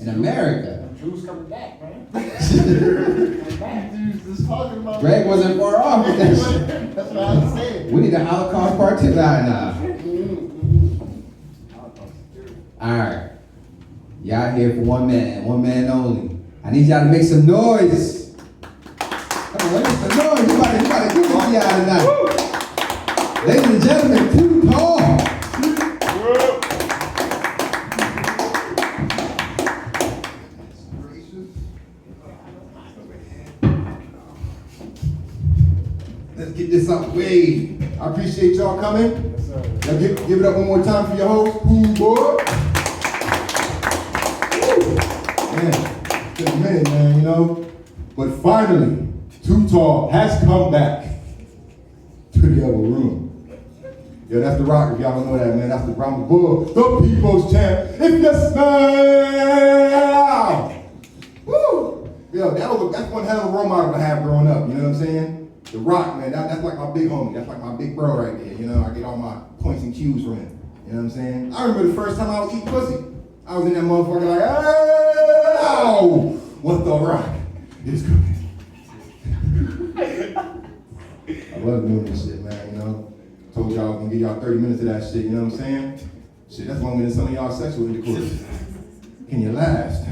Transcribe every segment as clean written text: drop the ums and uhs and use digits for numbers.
In America. Jews coming back, man. Just talking about Greg wasn't far off with that shit. That's what I said. We need a Holocaust part 2 now. Alright. Y'all here for one man only. I need y'all to make some noise. Come on, make some noise. You about to give it to y'all tonight. Ladies and gentlemen, Too Tall. Let's get this out the way. I appreciate y'all coming. Yes, sir. Now give it up one more time for your host, Cool Boy. Man, it's been a minute, man, you know. But finally, Too Tall has come back to the other room. Yo, that's the Rock, if y'all don't know that, man. That's the Brahma Bull, the people's champ. If you smile. Woo! Yo, that's one hell of a role model to have growing up, you know what I'm saying? The Rock, man, that's like my big homie. That's like my big bro right there, you know? I get all my points and cues from him, you know what I'm saying? I remember the first time I was eating pussy. I was in that motherfucker like, oh, what the Rock is cooking. I love doing this shit, man, you know? Told y'all I was gonna give y'all 30 minutes of that shit, you know what I'm saying? Shit, that's longer than some of y'all sexual intercourse. Can you last?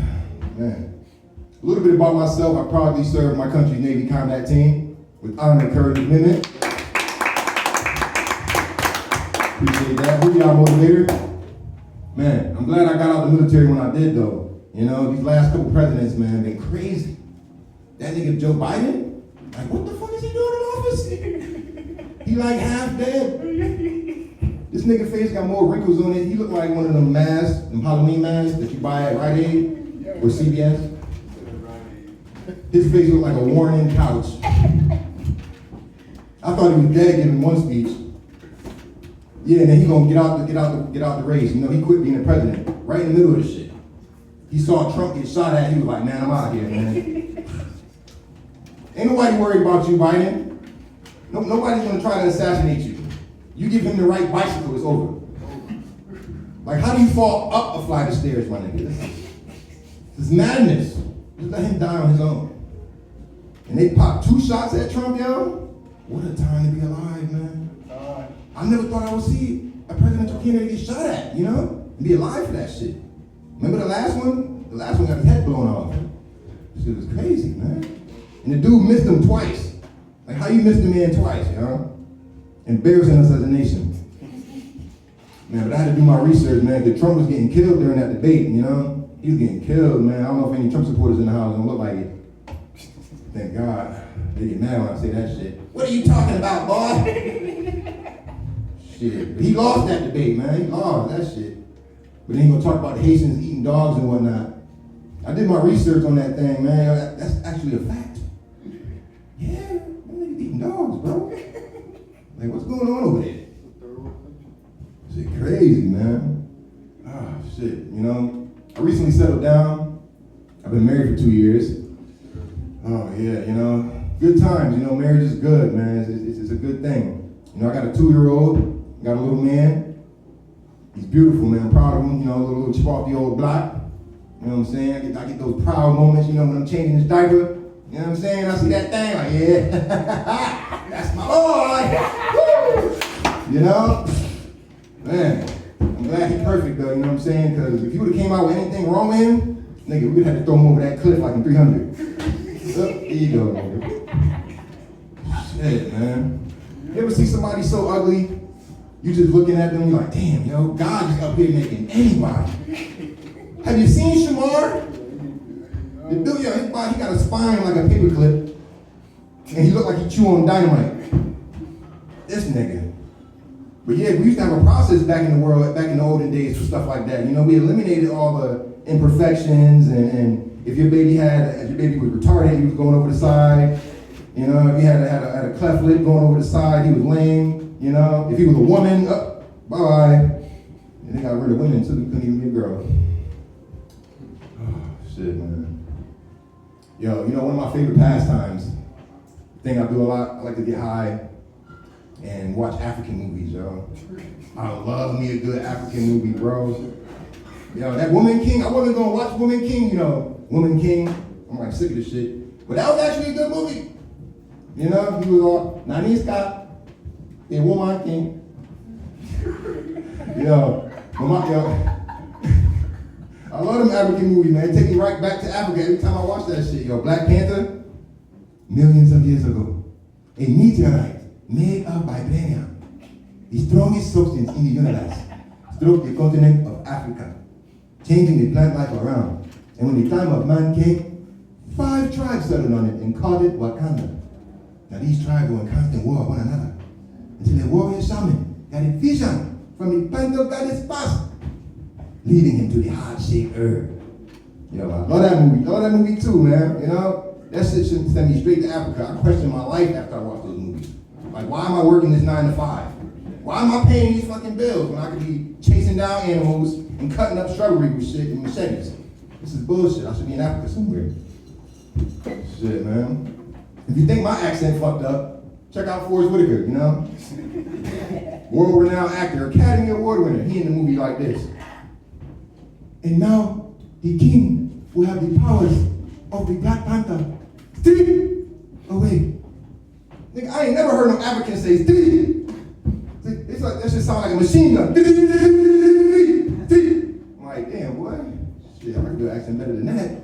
Man. A little bit about myself. I proudly served my country's Navy combat team with honor, courage, and commitment. Appreciate that. Who y'all motivator? Man, I'm glad I got out of the military when I did, though. You know, these last couple presidents, man, been crazy. That nigga Joe Biden, like, what the fuck is he doing in office? He like half dead. This nigga face got more wrinkles on it. He look like one of them masks, them Halloween masks that you buy at Rite Aid or CVS. His face looked like a worn-in couch. I thought he was dead giving one speech. Yeah, and then he gonna get out the race. You know, he quit being the president right in the middle of the shit. He saw Trump get shot at. He was like, man, I'm out here, man. Ain't nobody worried about you, Biden. Nobody's gonna try to assassinate you. You give him the right bicycle, it's over. Like, how do you fall up a flight of stairs, my nigga? This is madness. Just let him die on his own. And they popped 2 shots at Trump, yo. What a time to be alive, man. I never thought I would see a presidential candidate get shot at, you know? And be alive for that shit. Remember the last one? The last one got his head blown off. This shit was crazy, man. And the dude missed him twice. Like, how you missed a man twice, you know? Embarrassing us as a nation. Man, but I had to do my research, man, because Trump was getting killed during that debate, you know? He was getting killed, man. I don't know if any Trump supporters in the house don't look like it. Thank God. They get mad when I say that shit. What are you talking about, boy? Shit. But he lost that debate, man. He lost that shit. But then he gonna talk about Haitians eating dogs and whatnot. I did my research on that thing, man. That's actually a fact. Yeah, them niggas eating dogs, bro. Like, what's going on over there? Shit crazy, man. Ah, shit, you know. I recently settled down. I've been married for 2 years. Oh yeah, you know, good times. You know, marriage is good, man. It's a good thing. You know, I got a 2-year-old, got a little man. He's beautiful, man. I'm proud of him. You know, a little chip off the old block. You know what I'm saying? I get those proud moments. You know, when I'm changing his diaper. You know what I'm saying? I see that thing, like, yeah, that's my boy. Woo! You know, man. I'm glad he's perfect though. You know what I'm saying? Because if he would have came out with anything wrong with him, nigga, we would have to throw him over that cliff like in 300. There you go, nigga. Shit, man. You ever see somebody so ugly, you just looking at them, you're like, damn, yo, God is up here making anybody. Have you seen Shamar? The dude, yo, his body, he got a spine like a paperclip, and he looked like he chew on dynamite. This nigga. But yeah, we used to have a process back in the world, back in the olden days for stuff like that. You know, we eliminated all the imperfections and if your baby was retarded, he was going over the side. You know, if he had a cleft lip going over the side, he was lame. You know, if he was a woman, bye. And they got rid of women until he couldn't even be a girl. Oh, shit, man. Yo, you know, one of my favorite pastimes, thing I do a lot, I like to get high and watch African movies, yo. I love me a good African movie, bro. Yo, that Woman King, I wasn't gonna watch Woman King, Woman King. I'm like sick of this shit. But that was actually a good movie. He was all, Naniska, a Woman King. I love them African movies, man. Take me right back to Africa every time I watch that shit. Black Panther, millions of years ago. A meteorite made of vibranium, the strongest substance in the universe, struck the continent of Africa, changing the plant life around. And when the time of man came, 5 tribes settled on it and called it Wakanda. Now these tribes were in constant war with one another, until a warrior shaman got a vision from the Panther goddess past, leading him to the heart-shaped herb. I love that movie. Love that movie too, man. That shit should send me straight to Africa. I question my life after I watch those movies. Like, why am I working this 9 to 5? Why am I paying these fucking bills when I could be chasing down animals and cutting up shrubbery with shit and machetes? This is bullshit. I should be in Africa somewhere. Shit, man. If you think my accent fucked up, check out Forrest Whitaker, World-renowned actor, Academy Award winner. He in the movie like this. And now, the king will have the powers of the Black Panther. Steve! Oh, wait. Nigga, I ain't never heard no African say Steve. It's like, that shit sound like a machine gun. I'm like, damn, boy. Shit, I can do an accent better than that.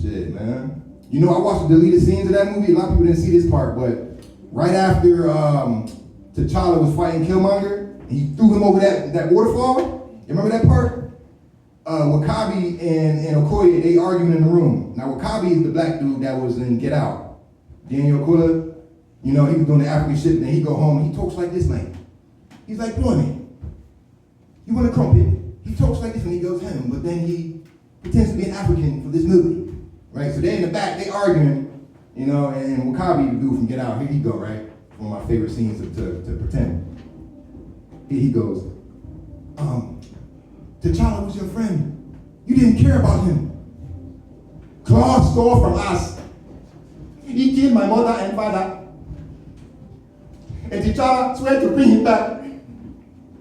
Shit, man. I watched the deleted scenes of that movie. A lot of people didn't see this part, but right after T'Challa was fighting Killmonger, and he threw him over that waterfall. You remember that part? Wakabi and Okoye, they arguing in the room. Now, Wakabi is the black dude that was in Get Out. Daniel Kula, he was doing the African shit, and then he go home, and he talks like this, man. He's like, boy, man, you want a crumpet? He talks like this when he goes home, but then he pretends to be an African for this movie, right? So they're in the back, they arguing, and Wakabi, the dude from Get Out, here he go, right? One of my favorite scenes to pretend. Here he goes, T'Challa was your friend. You didn't care about him. Claude stole from us. He killed my mother and father. And T'Challa swear to bring him back.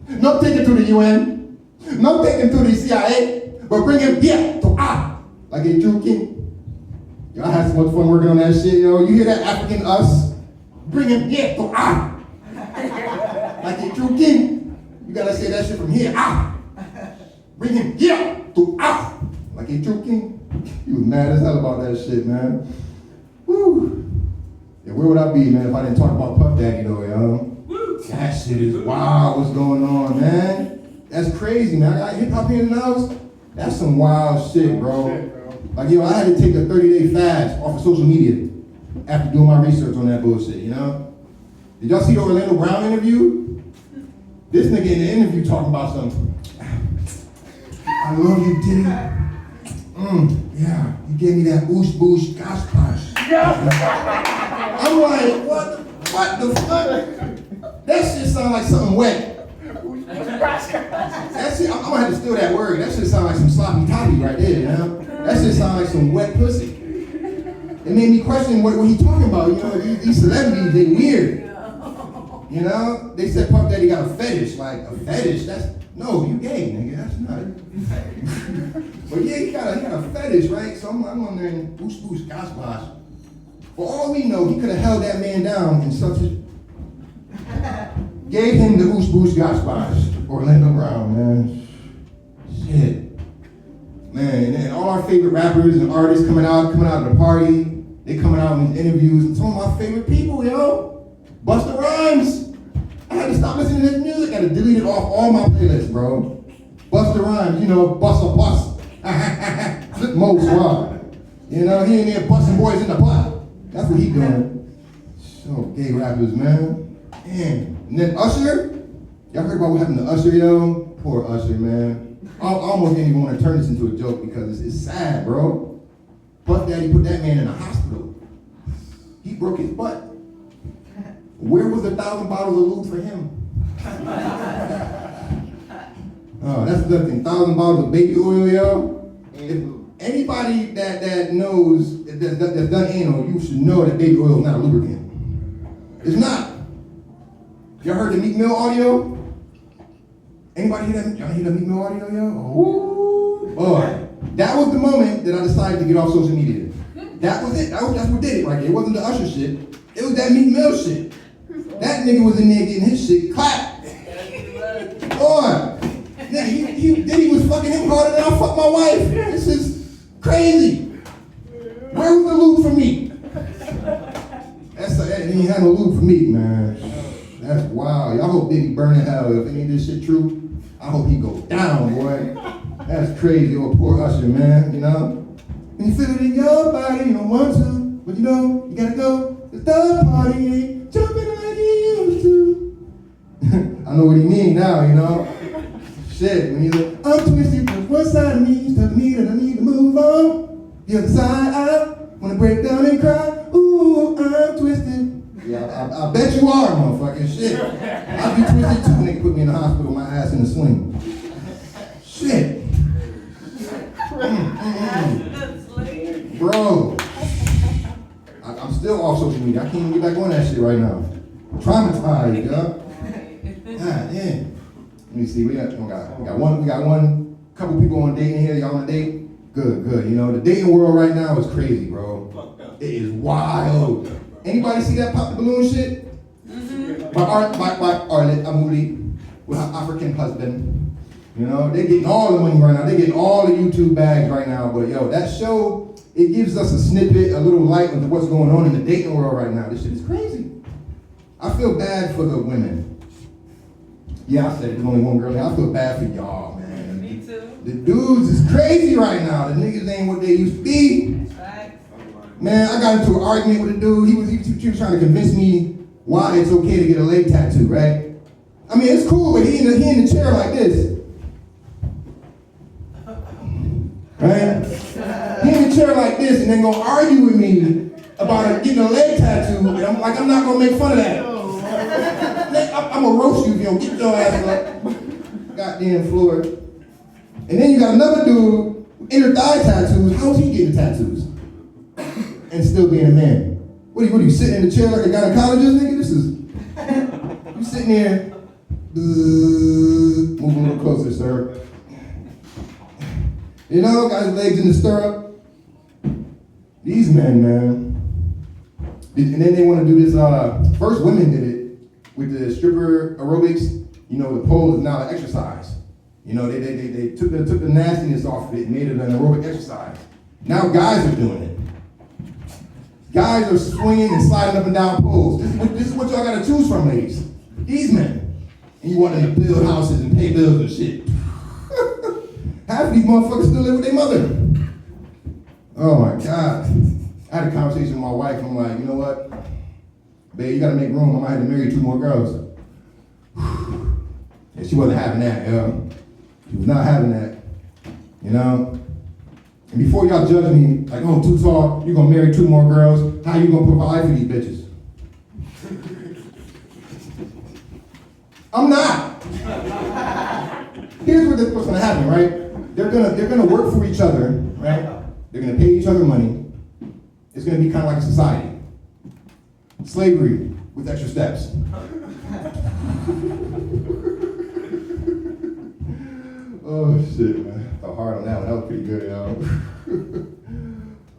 Not take him to the UN, not take him to the CIA, but bring him here to us, like a true king. Y'all had so much fun working on that shit, yo. You hear that African us? Bring him here to us, like a true king. You gotta say that shit from here, Bring him here to us, like a true king. He was mad as hell about that shit, man. Woo. Yeah, where would I be, man, if I didn't talk about Puff Daddy, though, yo? That shit is wild, what's going on, man? That's crazy, man. I got hip-hop here in the house. That's some wild shit, bro. Like, I had to take a 30-day fast off of social media after doing my research on that bullshit, Did y'all see the Orlando Brown interview? This nigga in the interview talking about something. I love you, Diddy. Yeah, you gave me that oosh boosh gosh posh. I'm like, what the fuck? That shit sound like something wet. That shit, I'm gonna have to steal that word. That shit sound like some sloppy toppy right there, That shit sound like some wet pussy. It made me question what he talking about. These celebrities, they weird. They said Puff Daddy got a fetish. Like, a fetish? No, you gay, nigga. That's not. But yeah, he got a fetish, right? So I'm wondering, boosh boosh gosh gosh. For all we know, he could have held that man down in such a... Gave him the oosh boosh gosh gosh. Orlando Brown, man. Shit. Man, and then all our favorite rappers and artists coming out of the party. They coming out in these interviews. And some of my favorite people, yo. Busta Rhymes. I had to stop listening to his music. I had to delete it off all my playlists, bro. Busta Rhymes, bust a bust. Flip Mo Squad. He in there busting boys in the butt. That's what he doing. So gay rappers, man. Damn. And then Usher. Y'all heard about what happened to Usher, yo? Poor Usher, man. I almost didn't even want to turn this into a joke because it's sad, bro. Puff Daddy put that man in a hospital. He broke his butt. Where was 1,000 bottles of lube for him? Oh, that's the thing. 1,000 bottles of baby oil, yo. If anybody that knows that's done anal, you should know that baby oil is not a lubricant. It's not. Y'all heard the Meek Mill audio? Anybody hear that? Y'all hear the meat meal audio, yo? Oh, boy. That was the moment that I decided to get off social media. That was it. That's what did it right there. It wasn't the Usher shit. It was that Meek Mill shit. That nigga was in there getting his shit clapped. Boy, he was fucking him harder than I fucked my wife. This is crazy. Where was the lube for me? He ain't had no lube for me, man. That's wild. I hope Diddy burn in hell. If any of this shit true, I hope he goes down, boy. That's crazy. Oh, poor Usher, man, you know? When you feel it in your body, you don't want to, but you know, you gotta go. The third party ain't jumping like he used to. I know what he mean now, you know? Shit, when you look, I'm twisted, but one side of me is telling me that I need to move on. The other side, I wanna break down and cry. Ooh, I'm twisted. Yeah, I bet you are, motherfucking shit. I'd be twisted too when they put me in the hospital, my ass in the swing. Shit. Bro, I'm still off social media. I can't even get back on that shit right now. Traumatized, yo. God damn. Let me see. We got one couple people on dating here. Y'all on a date? Good. You know, the dating world right now is crazy, bro. It is wild. Anybody see that pop the balloon shit? Mm-hmm. By Arlette Amuli with her African husband. You know, they're getting all the money right now. They're getting all the YouTube bags right now. But yo, that show, it gives us a snippet, a little light into what's going on in the dating world right now. This shit is crazy. I feel bad for the women. Yeah, I said there's only one girl here. I feel bad for y'all, man. Me too. The dudes is crazy right now. The niggas ain't what they used to be. Man, I got into an argument with a dude. He was trying to convince me why it's okay to get a leg tattoo, right? I mean, it's cool, but he in the chair like this. Right? He in the chair like this and then gonna argue with me about getting a leg tattoo. And I'm like, I'm not gonna make fun of that. I'm gonna roast you if you don't get your ass up. Goddamn floor. And then you got another dude, inner thigh tattoos. How's he getting tattoos? And still being a man. What are you sitting in the chair like a gynecologist, nigga? This is, you sitting there, move a little closer, sir. You know, got his legs in the stirrup. These men, man. And then they want to do this, first women did it with the stripper aerobics. You know, the pole is now an exercise. You know, they took the nastiness off of it and made it an aerobic exercise. Now guys are doing it. Guys are swinging and sliding up and down poles. This is what y'all gotta choose from, ladies. These men. And you want them to build houses and pay bills and shit. Half of these motherfuckers still live with their mother. Oh my God. I had a conversation with my wife. I'm like, you know what? Babe, you gotta make room. I might have to marry 2 more girls. And she wasn't having that, yo. She was not having that. You know? And before y'all judge me, like, oh, too tall, you're gonna marry 2 more girls, how you gonna provide for these bitches? I'm not. Here's what's gonna happen, right? They're gonna work for each other, right? They're gonna pay each other money. It's gonna be kind of like a society. Slavery with extra steps. Oh shit, man. I thought hard on that one. That was pretty good, y'all.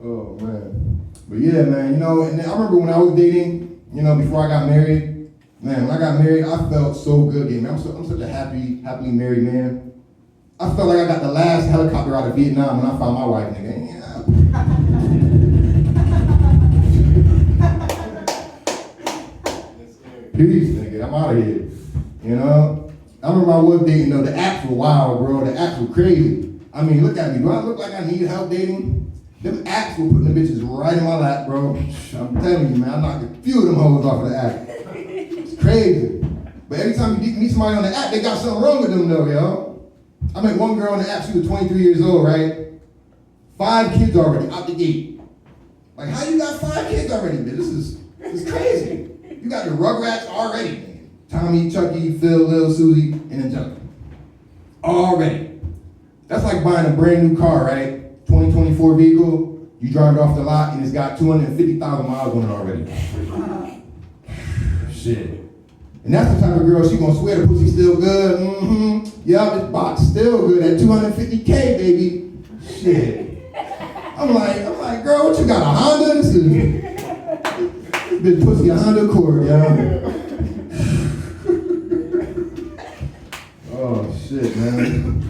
Oh man. But yeah, man, you know, and I remember when I was dating, you know, before I got married, man, when I got married, I felt so good getting married. I'm such a happily married man. I felt like I got the last helicopter out of Vietnam when I found my wife, nigga. Yeah. Peace, nigga. I'm out of here. You know? I remember I was dating, though, the apps were wild, bro. The apps were crazy. I mean, look at me. Do I look like I need help dating? Them apps were putting the bitches right in my lap, bro. I'm telling you, man, I knocked a few of them hoes off of the app. It's crazy. But every time you meet somebody on the app, they got something wrong with them, though, yo. I met one girl on the app, she was 23 years old, right? 5 kids already, out the gate. Like, how you got 5 kids already, man? This is crazy. You got your Rugrats already. Tommy, Chucky, Phil, Lil, Susie, and then Chucky. Already. That's like buying a brand new car, right? 2024 vehicle, you drive it off the lot and it's got 250,000 miles on it already. Shit. And that's the type of girl she gonna swear the pussy still good. Yeah, this box still good at 250K, baby. Shit. I'm like, girl, what you got, a Honda? This bitch pussy a Honda Accord, yo. Oh shit, man.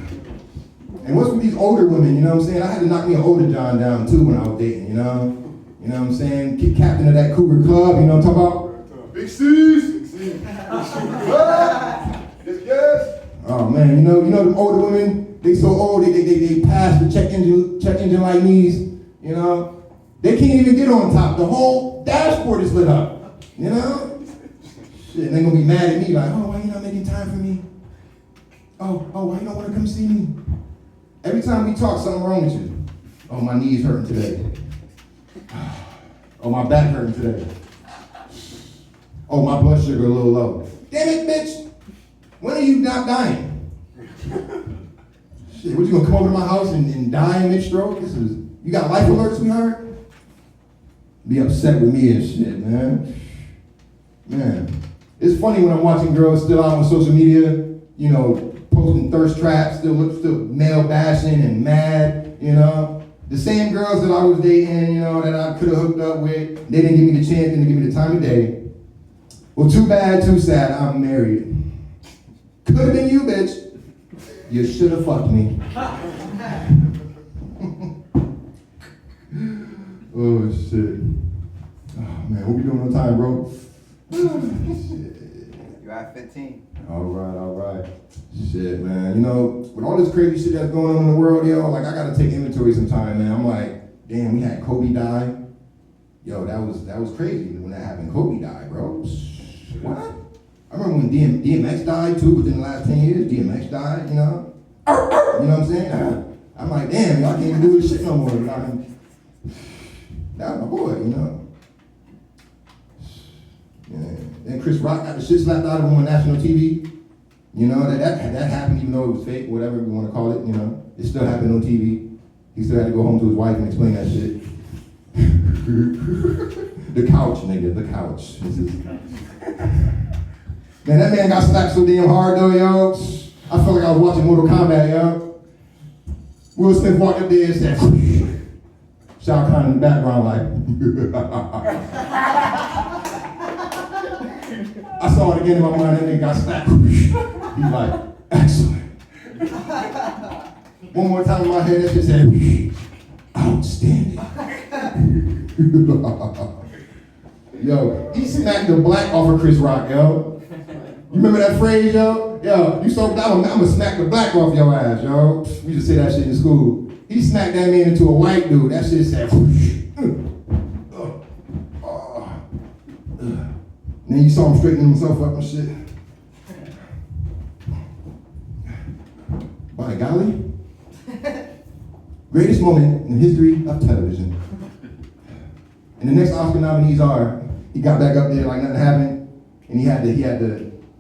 And what's with these older women, you know what I'm saying? I had to knock me an older John down too when I was dating, you know? You know what I'm saying? Get captain of that cougar club, you know what I'm talking about? Big C's. Big C's. Yes. Oh man, you know the older women, they so old, they pass the check engine light knees, you know? They can't even get on top. The whole dashboard is lit up, you know? Shit, and they gonna be mad at me like, oh, why you not making time for me? Oh, why you don't wanna come see me? Every time we talk, something wrong with you. Oh, my knees hurting today. Oh, my back hurting today. Oh, my blood sugar a little low. Damn it, bitch. When are you not dying? Shit, what, you gonna come over to my house and die mid-stroke? You got life alert, sweetheart? Be upset with me and shit, man. Man, it's funny when I'm watching girls still out on social media, you know, posting thirst traps, still male bashing and mad, you know. The same girls that I was dating, you know, that I could have hooked up with, they didn't give me the chance, didn't give me the time of day. Well, too bad, too sad, I'm married. Could have been you, bitch. You should have fucked me. Oh, shit. Oh, man, what we doing on time, bro? Shit. You're at 15. All right. Shit, man. You know, with all this crazy shit that's going on in the world, yo, like, I gotta take inventory sometime, man. I'm like, damn, we had Kobe die. Yo, that was crazy when that happened. Kobe died, bro. What? I remember when DMX died, too, within the last 10 years. DMX died, you know? You know what I'm saying? I'm like, damn, y'all can't even do this shit no more. That was my boy, you know? Yeah. Then Chris Rock got the shit slapped out of him on national TV. You know, that happened even though it was fake, whatever you want to call it, you know. It still happened on TV. He still had to go home to his wife and explain that shit. The couch, nigga, the couch. Man, that man got slapped so damn hard though, yo. I felt like I was watching Mortal Kombat, yo. Will Smith walked up there and said, Shao Kahn in the background like, I saw it again in my mind, that nigga got slapped. He's like, excellent. One more time in my head, that shit said, outstanding. Yo, he smacked the black off of Chris Rock, yo. You remember that phrase, yo? Yo, you so I'm gonna smack the black off your ass, yo. We used to say that shit in school. He smacked that man into a white dude. That shit said, Then you saw him straightening himself up and shit. By golly. Greatest moment in the history of television. And the next Oscar nominees are, he got back up there like nothing happened, and he had the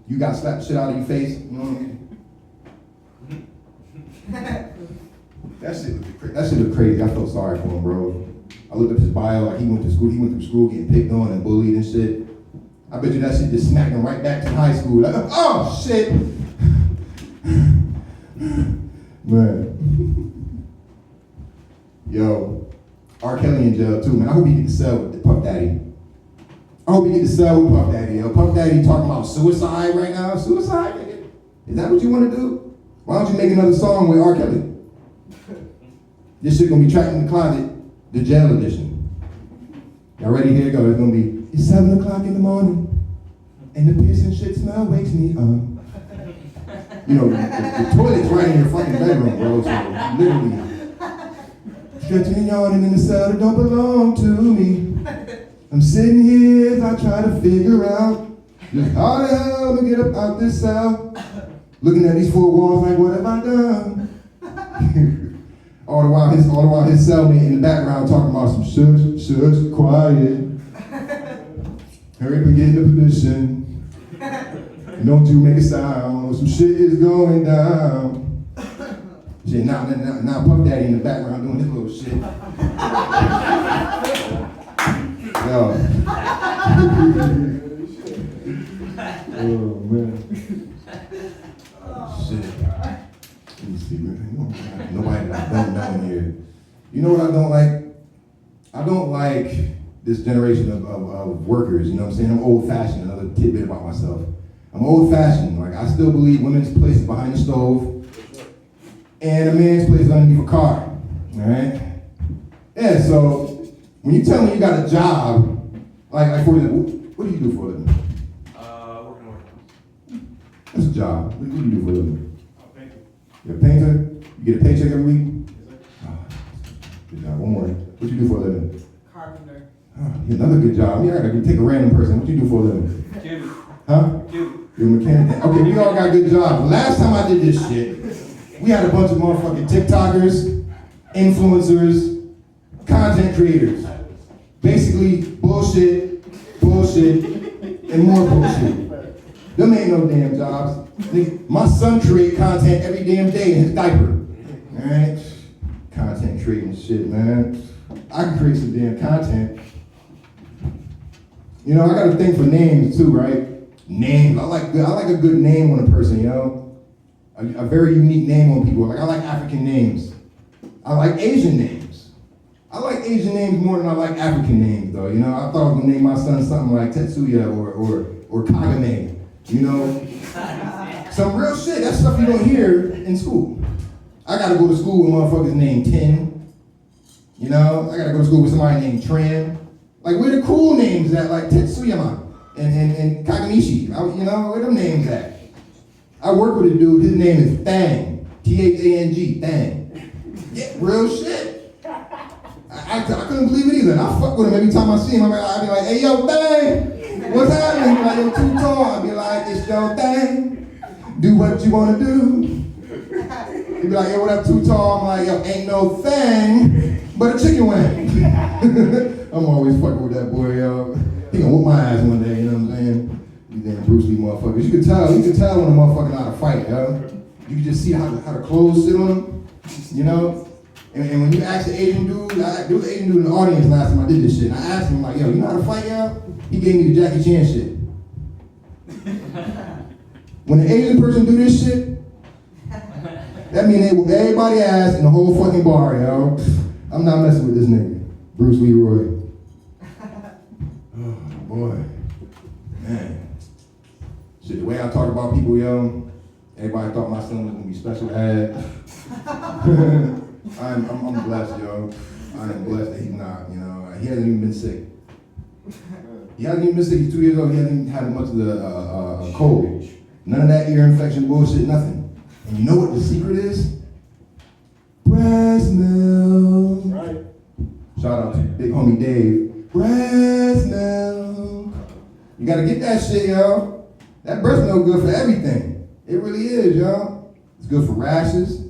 you got slapped the shit out of your face, you know what I mean? That shit looked crazy. I felt sorry for him, bro. I looked up his bio, like he went through school getting picked on and bullied and shit. I bet you that shit just smacked him right back to high school. Like, oh shit. Man. Yo, R. Kelly in jail too, man. I hope he get to sell with Puff Daddy. I hope he get to sell with Puff Daddy, yo. Puff Daddy talking about suicide right now. Suicide, nigga? Is that what you want to do? Why don't you make another song with R. Kelly? This shit gonna be trapped in the closet, the jail edition. Y'all ready? Here it goes. It's gonna be, it's 7 o'clock in the morning, and the piss and shit smell wakes me up. You know, the toilet's right in your fucking bedroom, bro, so literally. Stretching and yawning in the cell that don't belong to me. I'm sitting here as I try to figure out just how the hell to get up out this cell. Looking at these 4 walls like, what have I done? all the while his cellmate in the background talking about some shush, quiet. Hurry up and get in the position. And don't you make a sound, some shit is going down. Shit, now Puff Daddy in the background doing his little shit. Yo. You know what I don't like? I don't like this generation of workers, you know what I'm saying? I'm old-fashioned, another tidbit about myself. I'm old-fashioned, like I still believe women's place is behind the stove and a man's place is underneath a car, all right? Yeah, so when you tell me you got a job, like for example, what do you do for a living? Working on. That's a job. What do you do for a living? Painter. You're a painter? You get a paycheck every week? Yes, sir. Oh, good job. One more. What you do for a living? Carpenter. Oh, another good job. Yeah, I gotta take a random person. What you do for a living? Cuban. Huh? Cuban. You're a mechanic. Okay, we all got good jobs. Last time I did this shit, we had a bunch of motherfucking TikTokers, influencers, content creators. Basically, bullshit, and more bullshit. Them ain't no damn jobs. My son create content every damn day in his diaper. Alright? Content creating shit, man. I can create some damn content. You know, I got a thing for names too, right? Names. I like a good name on a person, you know? A very unique name on people. Like I like African names. I like Asian names. I like Asian names more than I like African names though. You know, I thought I was gonna name my son something like Tetsuya or Kagame. You know? Some real shit. That's stuff you don't hear in school. I gotta go to school with motherfuckers named Tin. You know? I gotta go to school with somebody named Tran. Like where the cool names at? Like Tetsuyama and Kagamishi. You know, where them names at? I work with a dude, his name is Thang. Thang. Thang. Yeah, real shit. I couldn't believe it either. And I fuck with him every time I see him. I'd be like, hey yo, Thang, what's happening? He'd be like, yo, too tall. I'd be like, it's your thing. Do what you wanna do. He'd be like, yo, what up, too tall? I'm like, yo, ain't no thing but a chicken wing. I'm always fucking with that boy, yo. He gonna whoop my ass one day, you know what I'm saying? These damn Bruce Lee motherfuckers. You can tell when a motherfucker know how to fight, yo. You can just see how the clothes sit on him, you know? And when you ask the Asian dude, there was an Asian dude in the audience last time I did this shit, and I asked him, like, yo, you know how to fight, yo? He gave me the Jackie Chan shit. When an Asian person do this shit, that means they whoop everybody ass in the whole fucking bar, yo. I'm not messing with this nigga, Bruce Leroy. Oh, boy. Man. Shit, the way I talk about people, yo, everybody thought my son was gonna be special ed. I'm blessed, yo. I am blessed that he's not, you know. He hasn't even been sick. He hasn't even been sick. He's 2 years old. He hasn't even had much of the cold. None of that ear infection bullshit, nothing. And you know what the secret is? Breast milk. Right. Shout out to big homie Dave. Breast milk. You gotta get that shit, yo. That breast milk good for everything. It really is, yo. It's good for rashes.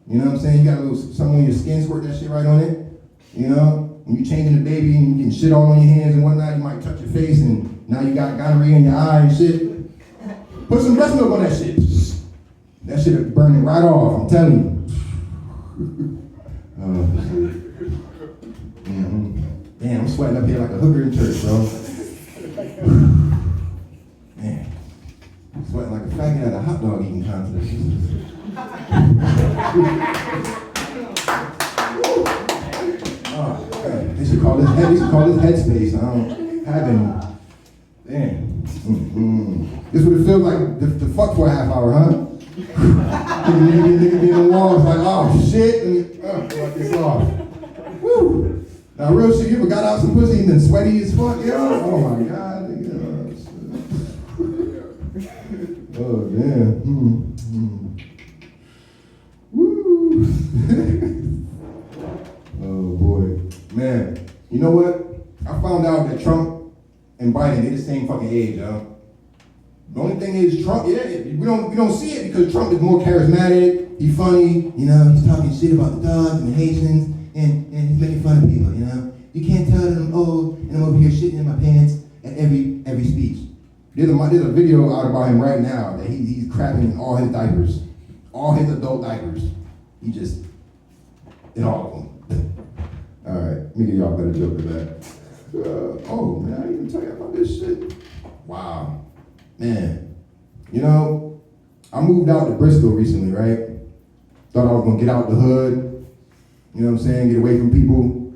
You know what I'm saying? You got a little something on your skin, squirt that shit right on it. You know? When you're changing the baby and you getting shit all on your hands and whatnot, you might touch your face and now you got gonorrhea in your eye and shit. Put some breast milk on that shit. That shit will burn it right off, I'm telling you. Damn, I'm sweating up here like a hooker in church, bro. Man, I'm sweating like a faggot at a hot dog eating contest. Oh, man. They should call this headspace. I don't have any. Damn. This would have felt like the fuck for a half hour, huh? Nigga be in the walls like, oh shit, let me this off. Woo. Now real shit, you ever got out some pussy and been sweaty as fuck, yo? Oh my god, nigga. Oh damn. Woo. Oh boy. Man, you know what? I found out that Trump and Biden, they the same fucking age, yo. The only thing is Trump, we don't see it because Trump is more charismatic, he's funny, you know, he's talking shit about the dogs and the Haitians, and he's making fun of people, you know. You can't tell that I'm old and I'm over here shitting in my pants at every speech. There's a video out about him right now that he's crapping in all his diapers, all his adult diapers. He just, in all of them. All right, let me give y'all a better joke of that. Oh man, I didn't even tell you about this shit. Wow. Man, you know, I moved out to Bristol recently, right? Thought I was gonna get out the hood. You know what I'm saying? Get away from people.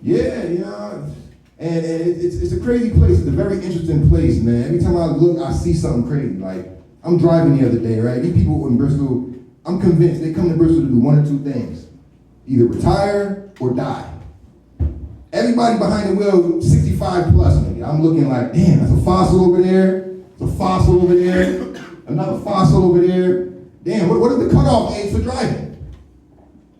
Yeah, you know. And it's a crazy place. It's a very interesting place, man. Every time I look, I see something crazy. Like, I'm driving the other day, right? These people in Bristol, I'm convinced they come to Bristol to do one or two things. Either retire or die. Everybody behind the wheel, 65 plus, nigga. I'm looking like, damn, that's a fossil over there. There's a fossil over there. Another fossil over there. Damn, what is the cutoff age for driving?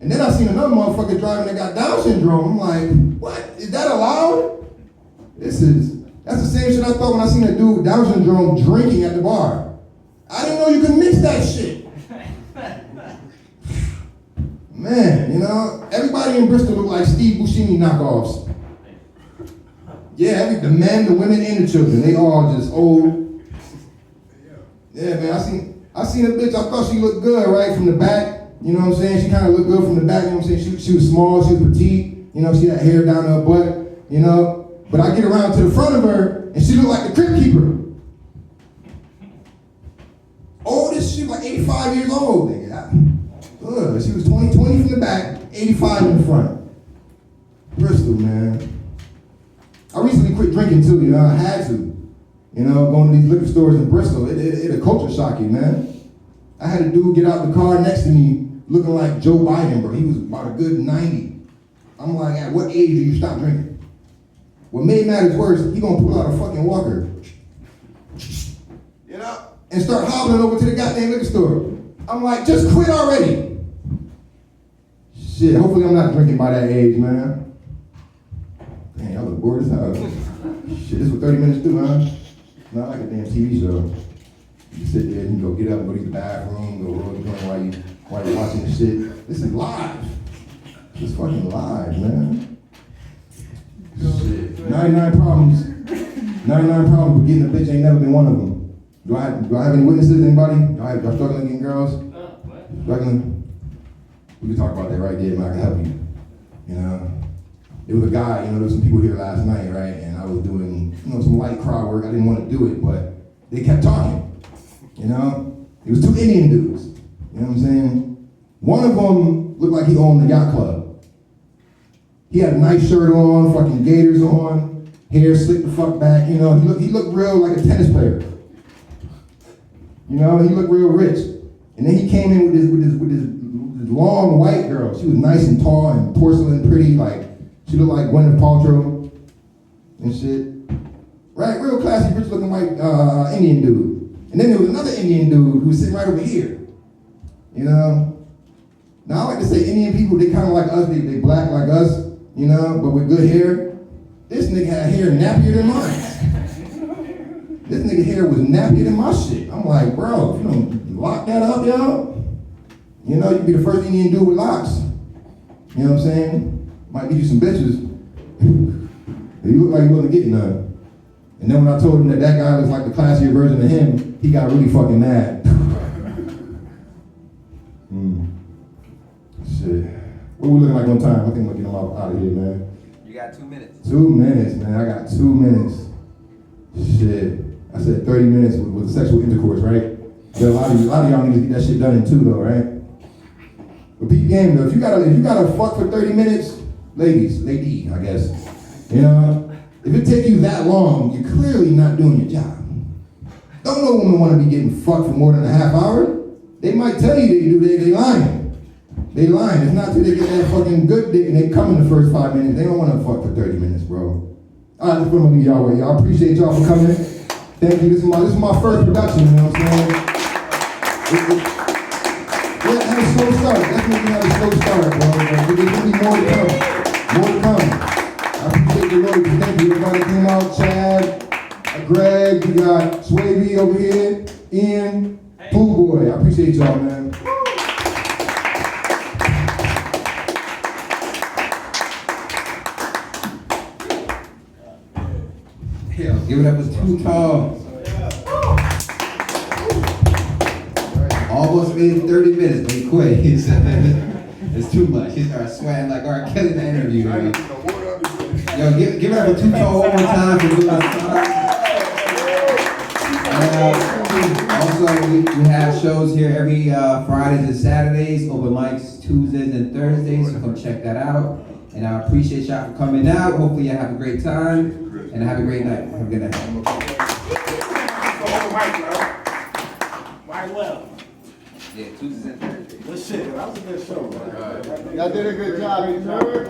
And then I seen another motherfucker driving that got Down syndrome. I'm like, what? Is that allowed? That's the same shit I thought when I seen a dude with Down syndrome drinking at the bar. I didn't know you could mix that shit. Man, you know, everybody in Bristol look like Steve Buscemi knockoffs. Yeah, the men, the women, and the children, they all just old. Yeah, man, I seen a bitch, I thought she looked good, right, from the back. You know what I'm saying? She kind of looked good from the back, you know what I'm saying? She was small, she was petite, you know, she had hair down her butt, you know? But I get around to the front of her, and she looked like the crypt keeper. Oh, this shit like 85 years old, nigga. She was 20 from the back, 85 in the front. Bristol, man. I recently quit drinking too, you know, I had to. You know, going to these liquor stores in Bristol, it a culture shock you, man. I had a dude get out the car next to me looking like Joe Biden, bro. He was about a good 90. I'm like, at what age do you stop drinking? What made matters worse, he gonna pull out a fucking walker, you know, and start hobbling over to the goddamn liquor store. I'm like, just quit already. Shit, hopefully I'm not drinking by that age, man. Damn, y'all look bored as hell. Shit, this is what 30 minutes do, huh? Not like a damn TV show. You sit there and you go get up and go to the bathroom, go roll the joint while you're watching this shit. This is live. This is fucking live, man. Shit. 99 problems. 99 problems, but getting a bitch ain't never been one of them. Do I have any witnesses, anybody? Y'all struggling getting girls? Struggling? We can talk about that right there, man. I can help you. You know? There was a guy, you know, there was some people here last night, right? And I was doing, you know, some light crowd work. I didn't want to do it, but they kept talking. You know? It was two Indian dudes. You know what I'm saying? One of them looked like he owned the yacht club. He had a nice shirt on, fucking gaiters on, hair slicked the fuck back, you know, he looked real like a tennis player. You know, he looked real rich. And then he came in with this long white girl. She was nice and tall and porcelain pretty, like, she looked like Gwyneth Paltrow and shit. Right, real classy, rich looking white Indian dude. And then there was another Indian dude who was sitting right over here. You know? Now I like to say Indian people, they kind of like us, they black like us, you know, but with good hair. This nigga had hair nappier than mine. This nigga hair was nappier than my shit. I'm like, bro, if you don't lock that up, yo, you know, you'd be the first Indian dude with locks. You know what I'm saying? Might get you some bitches. You look like you wasn't getting none. And then when I told him that guy was like the classier version of him, he got really fucking mad. Shit. What we looking like on time? I think I'm gonna get him out of here, man. You got 2 minutes. 2 minutes, man. I got 2 minutes. Shit. I said 30 minutes with sexual intercourse, right? But a lot of y'all need to get that shit done in 2 though, right? But peep game though, if you gotta fuck for 30 minutes, lady, I guess. You know, if it take you that long, you're clearly not doing your job. Don't no woman want to be getting fucked for more than a half hour. They might tell you they do, they lying. They lying. It's not till they get that fucking good dick and they come in the first 5 minutes. They don't want to fuck for 30 minutes, bro. All right, that's what I'm gonna leave y'all with. Y'all appreciate y'all for coming. Thank you. This is my first production, you know what I'm saying? Yeah, had a slow start. Definitely had a slow start, bro. There's gonna be more to come. More to come. I appreciate the Lord. Thank you. Everybody came out. Chad, Greg, you got Swavey over here, Ian, Pool Boy. I appreciate y'all, man. Hell, give it up for Too Tall. Almost made 30 minutes, but he quit. It's too much. He started sweating like R. Kelly in the interview. Yo, give it up for Too Tall one more time for doing this. Also, we have shows here every Fridays and Saturdays, open mics Tuesdays and Thursdays, so come check that out. And I appreciate y'all for coming out. Hopefully y'all have a great time and have a great night. Have a good night. Right left. Yeah, Tuesdays and Thursdays. Good shit. That was a good show, man. Y'all did a good job, you heard?